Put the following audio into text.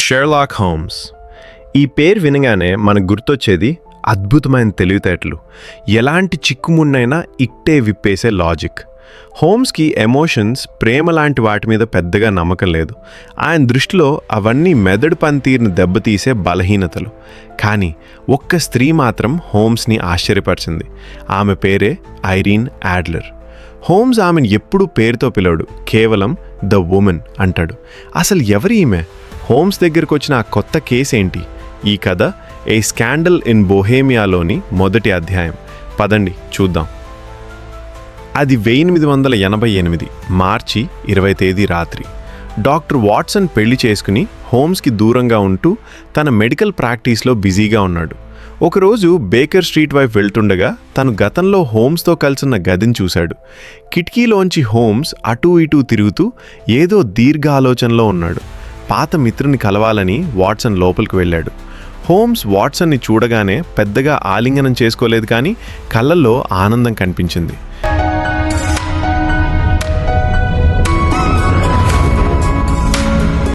Sherlock Holmes. ఈ పేరు వినగానే మనకు గుర్తొచ్చేది అద్భుతమైన తెలివితేటలు, ఎలాంటి చిక్కుమున్నైనా ఇట్టే విప్పేసే లాజిక్. హోమ్స్కి ఎమోషన్స్, ప్రేమ లాంటి వాటి మీద పెద్దగా నమ్మకం లేదు. ఆయన దృష్టిలో అవన్నీ మెదడు పనితీరుని దెబ్బతీసే బలహీనతలు. కానీ ఒక్క స్త్రీ మాత్రం హోమ్స్ని ఆశ్చర్యపరిచింది. ఆమె పేరే ఐరీన్ యాడ్లర్. హోమ్స్ ఆమెను ఎప్పుడూ పేరుతో పిలవడు, కేవలం ద ఉమెన్ అంటాడు. అసలు ఎవరి ఈమె? హోమ్స్ దగ్గరకు వచ్చిన ఆ కొత్త కేసేంటి? ఈ కథ ఏ స్కాండల్ ఇన్ బొహేమియాలోని మొదటి అధ్యాయం. పదండి చూద్దాం. అది 1888 మార్చి 20 తేదీ రాత్రి. డాక్టర్ వాట్సన్ పెళ్లి చేసుకుని హోమ్స్కి దూరంగా ఉంటూ తన మెడికల్ ప్రాక్టీస్లో బిజీగా ఉన్నాడు. ఒకరోజు బేకర్ స్ట్రీట్ వైపు వెళ్తుండగా తను గతంలో హోమ్స్తో కలిసిన గదిని చూశాడు. కిటికీలోంచి హోమ్స్ అటూ ఇటూ తిరుగుతూ ఏదో దీర్ఘ ఆలోచనలో ఉన్నాడు. పాత మిత్రుని కలవాలని వాట్సన్ లోపలికి వెళ్ళాడు. హోమ్స్ వాట్సన్ని చూడగానే పెద్దగా ఆలింగనం చేసుకోలేదు, కానీ కళ్ళల్లో ఆనందం కనిపించింది.